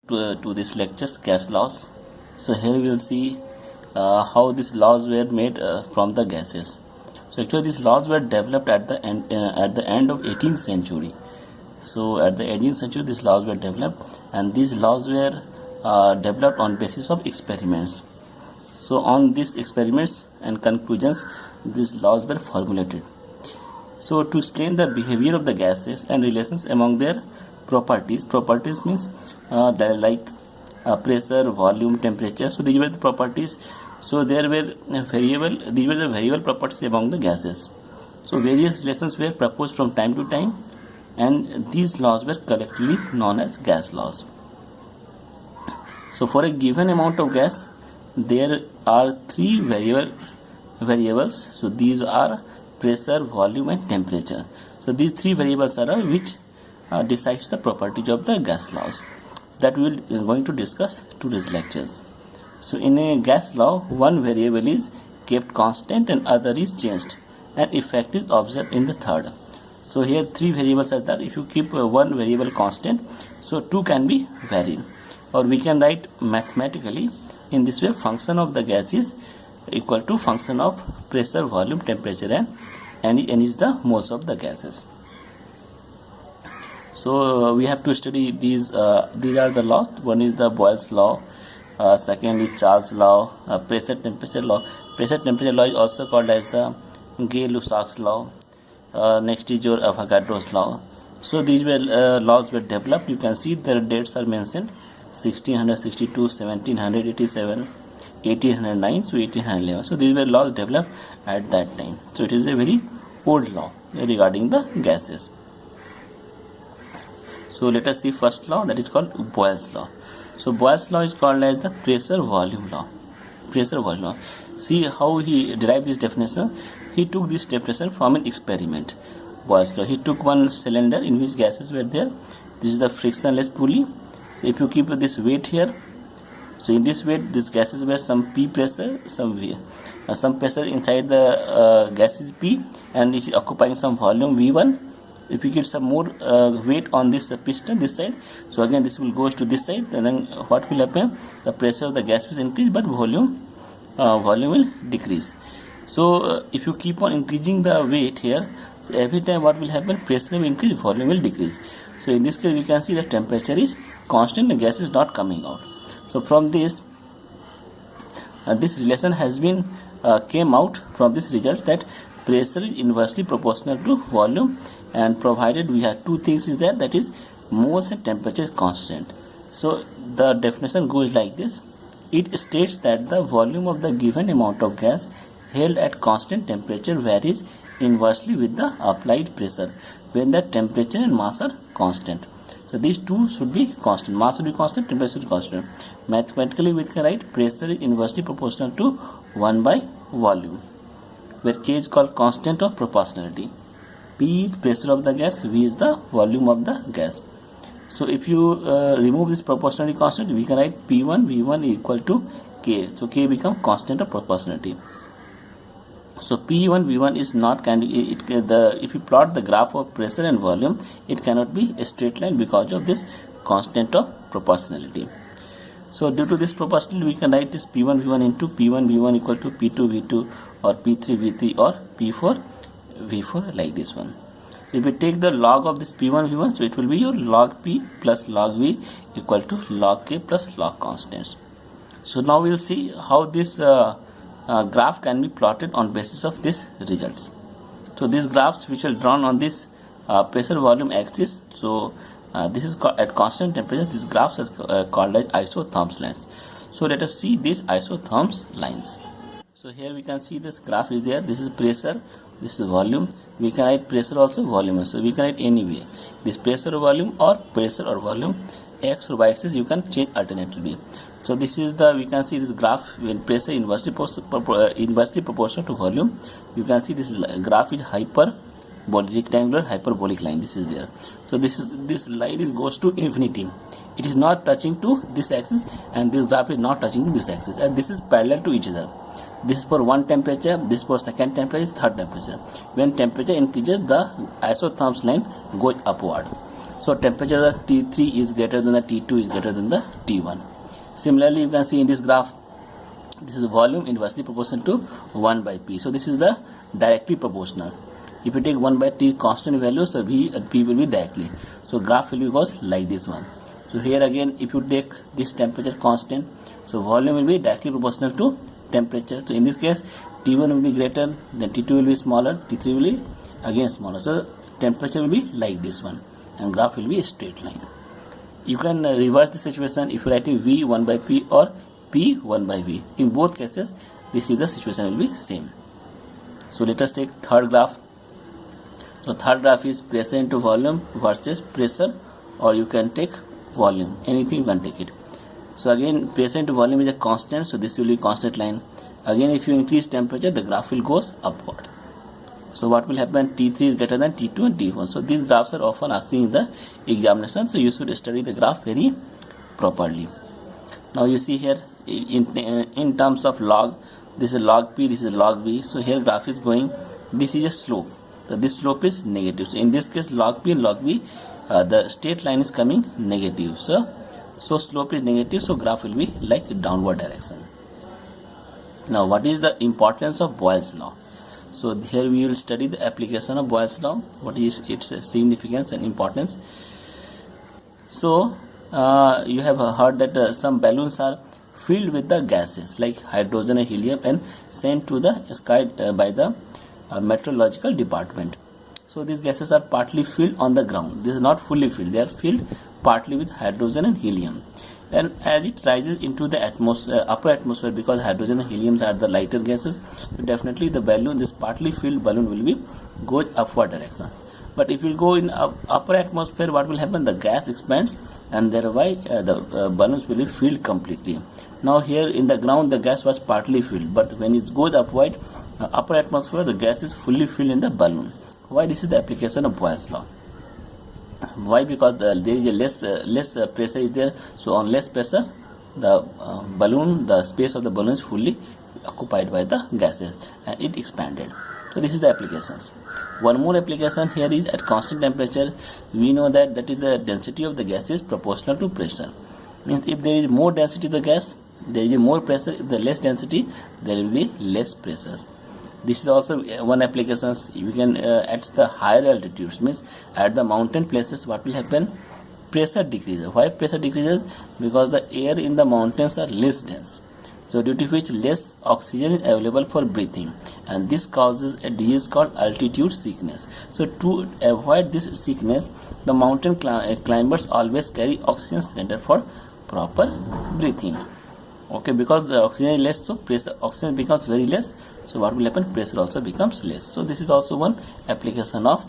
to this lectures gas laws. So here we will see how these laws were made from the gases. So actually these laws were developed at the end of 18th century. So at the 18th century these laws were developed, and these laws were developed on basis of experiments. So on these experiments and conclusions these laws were formulated. So to explain the behavior of the gases and relations among their properties means that like pressure, volume, temperature. So these were the properties. So there were these were the variable properties among the gases. So various relations were proposed from time to time, and these laws were collectively known as gas laws. So for a given amount of gas there are three variables. So these are pressure, volume and temperature. So these three variables are which decides the properties of the gas laws. So that we will going to discuss today's lectures. So in a gas law, one variable is kept constant and other is changed, and effect is observed in the third. So here three variables are there. If you keep one variable constant, so two can be varied, or we can write mathematically in this way: function of the gas is equal to function of pressure, volume, temperature, and n is the moles of the gases. So we have to study these are the laws. One is the Boyle's law, second is Charles' law, pressure temperature law. Pressure temperature law is also called as the Gay-Lussac's law. Next is your Avogadro's law. So these were laws were developed. You can see their dates are mentioned: 1662, 1787, 1809, so 1811. So these were laws developed at that time. So it is a very old law regarding the gases. So let us see first law, that is called Boyle's law. So Boyle's law is called as the pressure volume law. Pressure volume law. See how he derived this definition. He took this definition from an experiment. Boyle's law. He took one cylinder in which gases were there. This is the frictionless pulley. So if you keep this weight here, so in this weight these gases were some P pressure, some pressure inside the gas is P, and it is occupying some volume V1. If you get some more weight on this piston this side, so again this will goes to this side, and then what will happen? The pressure of the gas will increase, but volume will decrease. So if you keep on increasing the weight here, so every time what will happen? Pressure will increase, volume will decrease. So in this case we can see the temperature is constant, the gas is not coming out. So from this this relation has been came out from this result that pressure is inversely proportional to volume, and provided we have two things is there, that is moles and temperature is constant. So the definition goes like this: it states that the volume of the given amount of gas held at constant temperature varies inversely with the applied pressure when the temperature and mass are constant. So these two should be constant. Mass should be constant, temperature should be constant. Mathematically we can write pressure is inversely proportional to 1 by volume, where K is called constant of proportionality. P is pressure of the gas, V is the volume of the gas. So if you remove this proportionality constant, we can write P1 V1 equal to K. So K become constant of proportionality. So P1 V1 is not if you plot the graph of pressure and volume, it cannot be a straight line because of this constant of proportionality. So due to this proportionality, we can write this P1 V1 into P1 V1 equal to P2 V2 or P3 V3 or P4 V4, like this one. So if we take the log of this P1 V1, so it will be your log P plus log V equal to log K plus log constants. So now we will see how this graph can be plotted on basis of these results. So these graphs which are drawn on this pressure volume axis, so this is at constant temperature. These graphs is called as isotherms lines. So let us see these isotherms lines. So here we can see this graph is there. This is pressure, this is volume. We can write pressure also, volume. So we can write anyway this pressure or volume, or pressure or volume, x or y axis you can change alternatively. So this is the, we can see this graph when pressure inversely proportional to volume. You can see this graph is rectangular hyperbolic line. This is there. So this line goes to infinity. It is not touching to this axis, and this graph is not touching to this axis, and this is parallel to each other. This is for one temperature, this is for second temperature, third temperature. When temperature increases, the isotherms line goes upward. So temperature of the T3 is greater than the T2 is greater than the T1. Similarly, you can see in this graph, this is volume inversely proportional to 1 by P. So this is the directly proportional. If you take 1 by T constant value, so V and P will be directly. So graph will be goes like this one. So here again, if you take this temperature constant, so volume will be directly proportional to temperature. So in this case, T1 will be greater, then T2 will be smaller, T3 will be again smaller. So temperature will be like this one, and graph will be a straight line. You can reverse the situation if you write V 1 by P or P 1 by V. In both cases, this is the situation will be same. So let us take third graph. So third graph is pressure into volume versus pressure, or you can take volume, anything you can take it. So again, pressure into volume is a constant, so this will be constant line. Again, if you increase temperature, the graph will goes upward. So what will happen? T3 is greater than T2 and T1. So these graphs are often asking in the examination, so you should study the graph very properly. Now you see here in terms of log, this is log P, this is log V. So here graph is going, this is a slope. So this slope is negative. So in this case, log P and log V, the straight line is coming negative. So slope is negative, so graph will be like downward direction. Now what is the importance of Boyle's law? So here we will study the application of Boyle's law, what is its significance and importance. So you have heard that some balloons are filled with the gases like hydrogen and helium and sent to the sky by the meteorological department. So these gases are partly filled on the ground. This is not fully filled. They are filled partly with hydrogen and helium. And as it rises into the atmosphere, upper atmosphere, because hydrogen and helium are the lighter gases, so definitely the balloon, this partly filled balloon will be goes upward direction. But if you go in upper atmosphere, what will happen? The gas expands, and thereby the balloons will be filled completely. Now here in the ground, the gas was partly filled, but when it goes upward, upper atmosphere, the gas is fully filled in the balloon. Why? This is the application of Boyle's law. Why? Because there is a less pressure is there. So on less pressure, the balloon, the space of the balloon is fully occupied by the gases, and it expanded. So this is the applications. One more application here is at constant temperature. We know that is the density of the gas is proportional to pressure. Means if there is more density of the gas, there is more pressure. If the less density, there will be less pressure. This is also one application. You can at the higher altitudes, means at the mountain places, what will happen? Pressure decreases. Why pressure decreases? Because the air in the mountains are less dense. So due to which less oxygen is available for breathing, and this causes a disease called altitude sickness. So to avoid this sickness, the mountain climbers always carry oxygen cylinder for proper breathing. Okay, because the oxygen is less, so pressure, oxygen becomes very less. So what will happen? Pressure also becomes less. So this is also one application of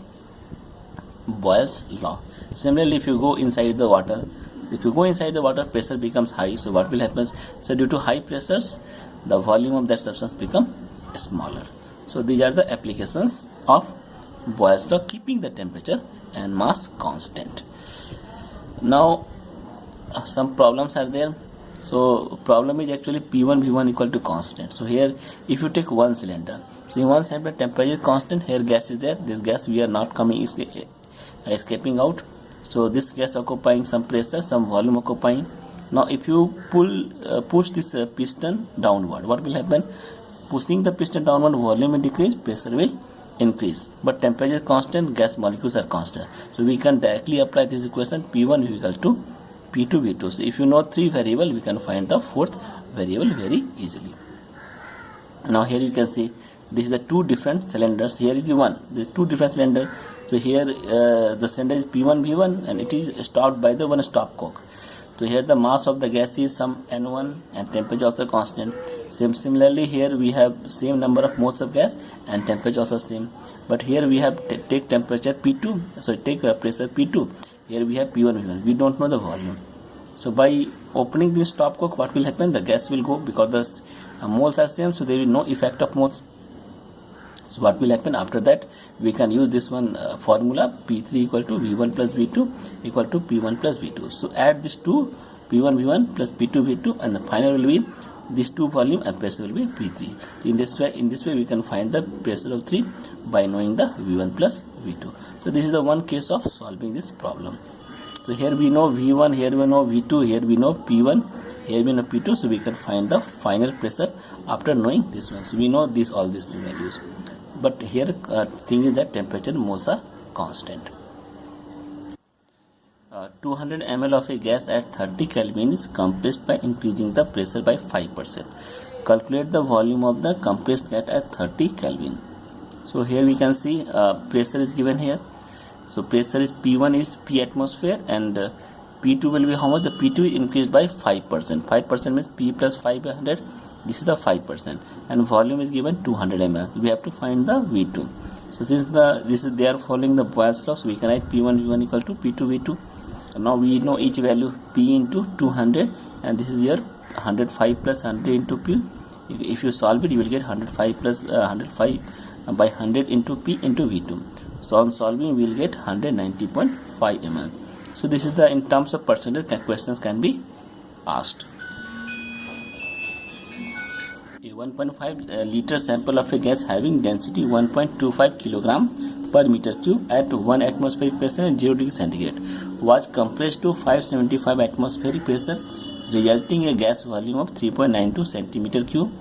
Boyle's law. Similarly, if you go inside the water, pressure becomes high. So what will happen? So due to high pressures, the volume of that substance become smaller. So these are the applications of Boyle's law, keeping the temperature and mass constant. Now some problems are there. So problem is actually P1 V1 equal to constant. So here if you take one cylinder, so in one cylinder temperature is constant, here gas is there, this gas we are not coming escaping out. So this gas occupying some pressure, some volume occupying. Now if you push this piston downward, what will happen? Pushing the piston downward, volume will decrease, pressure will increase, but temperature is constant, gas molecules are constant. So we can directly apply this equation, P1 equal to P2 V2. So if you know three variable, we can find the fourth variable very easily. Now here you can see this is the two different cylinders. Here is the one. There is two different cylinders. So here the cylinder is P1 V1, and it is stopped by the one stopcock. So here the mass of the gas is some N1, and temperature also constant. Similarly here we have same number of moles of gas and temperature also same. But here we have take temperature P2. So take pressure P2. Here we have P1 V1. We don't know the volume. So by opening this stopcock, what will happen? The gas will go, because the moles are same, so there is no effect of moles. So what will happen after that? We can use this one formula, P3 equal to V1 plus V2 equal to P1 plus V2. So add this two, P1 V1 plus P2 V2, and the final will be these two volume and pressure will be P3. So in this way we can find the pressure of 3 by knowing the V1 plus V2. So this is the one case of solving this problem. So here we know V1, here we know V2, here we know P1, here we know P2. So we can find the final pressure after knowing this one. So we know all these two values. But here thing is that temperature moles are constant. 200 ml of a gas at 30 Kelvin is compressed by increasing the pressure by 5%. Calculate the volume of the compressed gas at 30 Kelvin. So here we can see pressure is given here. So pressure is P1 is P atmosphere, and P2 will be how much? The P2 is increased by 5%. 5% means P plus 500. This is the 5%, and volume is given 200 ml. We have to find the V2. So since they are following the Boyle's law, so we can write P1 V1 equal to P2 V2. Now we know each value P into 200, and this is here 105 plus 100 into P. If you solve it, you will get 105 plus 105 by 100 into P into V2. So on solving, we will get 190.5 ml. So this is the in terms of percentage questions can be asked. A 1.5 liter sample of a gas having density 1.25 kilogram per meter cube at 1 atmospheric pressure and 0 degree centigrade was compressed to 575 atmospheric pressure, resulting a gas volume of 3.92 centimeter cube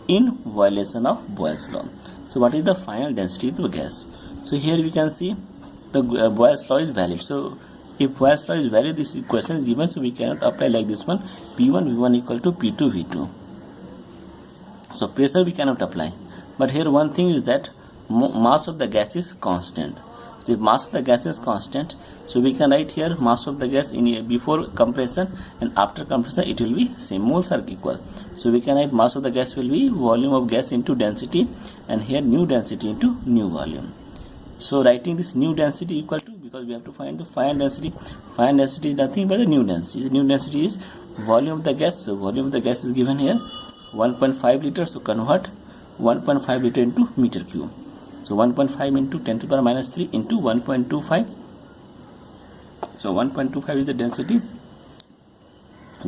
in violation of Boyle's law. So what is the final density of the gas? So here we can see the Boyle's law is valid. So if Boyle's law is valid, this question is given, so we cannot apply like this one, P1 V1 equal to P2 V2. So pressure we cannot apply, but here one thing is that mass of the gas is constant. So if mass of the gas is constant, so we can write here mass of the gas in before compression and after compression it will be same, moles are equal. So we can write mass of the gas will be volume of gas into density, and here new density into new volume. So writing this new density equal to, because we have to find the final density. Final density is nothing but the new density. The new density is volume of the gas. So volume of the gas is given here 1.5 liters. So convert 1.5 liter into meter cube. So 1.5 into 10 to the power minus 3 into 1.25. So 1.25 is the density,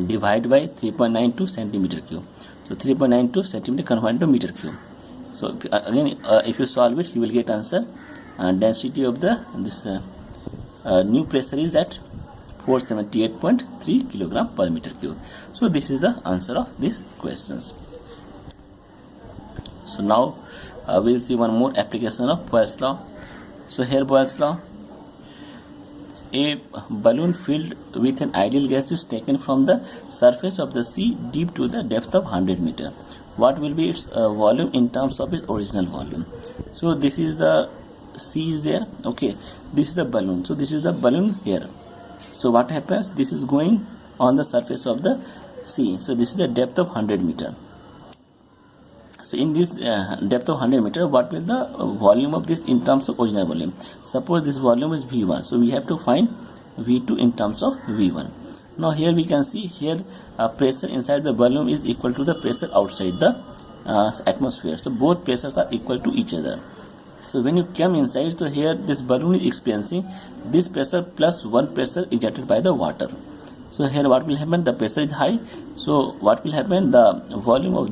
divided by 3.92 centimeter cube. So 3.92 centimeter converted to meter cube. So again, if you solve it, you will get answer. Density of the new pressure is that 478.3 kilogram per meter cube. So this is the answer of these questions. So now we will see one more application of Boyle's law. So here Boyle's law: a balloon filled with an ideal gas is taken from the surface of the sea deep to the depth of 100 meter. What will be its volume in terms of its original volume? So this is the sea is there. Okay, this is the balloon. So this is the balloon here. So what happens? This is going on the surface of the sea. So this is the depth of 100 meter. So in this depth of 100 meter, what will the volume of this in terms of original volume? Suppose this volume is V1. So we have to find V2 in terms of V1. Now here we can see here pressure inside the balloon is equal to the pressure outside the atmosphere. So both pressures are equal to each other. So when you come inside, so here this balloon is experiencing this pressure plus one pressure exerted by the water. So here what will happen? The pressure is high. So what will happen? The volume of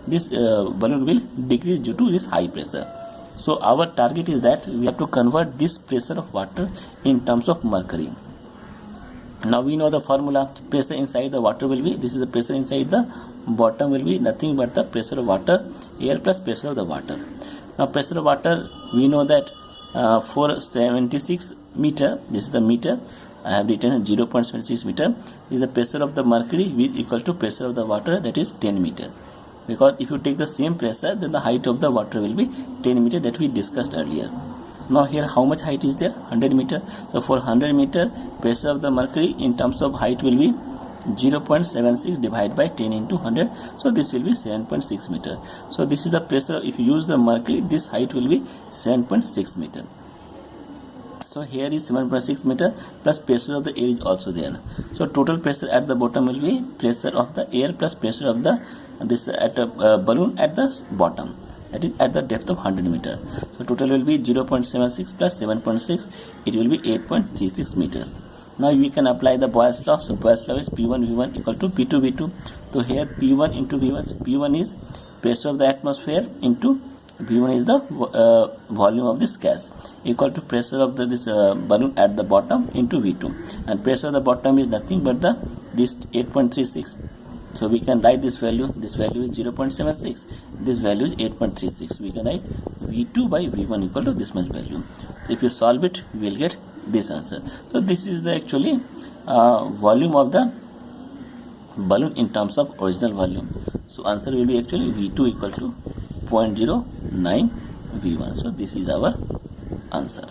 this balloon will decrease due to this high pressure. So our target is that we have to convert this pressure of water in terms of mercury. Now we know the formula. Pressure inside the water will be, this is the pressure inside the bottom will be nothing but the pressure of water, air plus pressure of the water. Now pressure of water, we know that 476 meter, this is the meter, I have written 0.76 meter, is the pressure of the mercury with equal to pressure of the water, that is 10 meter. Because if you take the same pressure, then the height of the water will be 10 meter, that we discussed earlier. Now here how much height is there? 100 meter. So for 100 meter, pressure of the mercury in terms of height will be 0.76 divided by 10 into 100. So this will be 7.6 meter. So this is the pressure. If you use the mercury, this height will be 7.6 meter. So here is 7.6 meter plus pressure of the air is also there. So total pressure at the bottom will be pressure of the air plus pressure of the balloon at the bottom, that is at the depth of 100 meter. So total will be 0.76 plus 7.6, it will be 8.36 meters. Now we can apply the Boyle's law. So Boyle's law is P1 V1 equal to P2 V2. So here P1 into V1. So P1 is pressure of the atmosphere into V1 is the volume of this gas equal to pressure of this balloon at the bottom into V2, and pressure of the bottom is nothing but this 8.36. So we can write this value. This value is 0.76. This value is 8.36. We can write V2 by V1 equal to this much value. So if you solve it, you will get this answer. So this is the actually volume of the balloon in terms of original volume. So answer will be actually V2 equal to 0.09 V1. So this is our answer.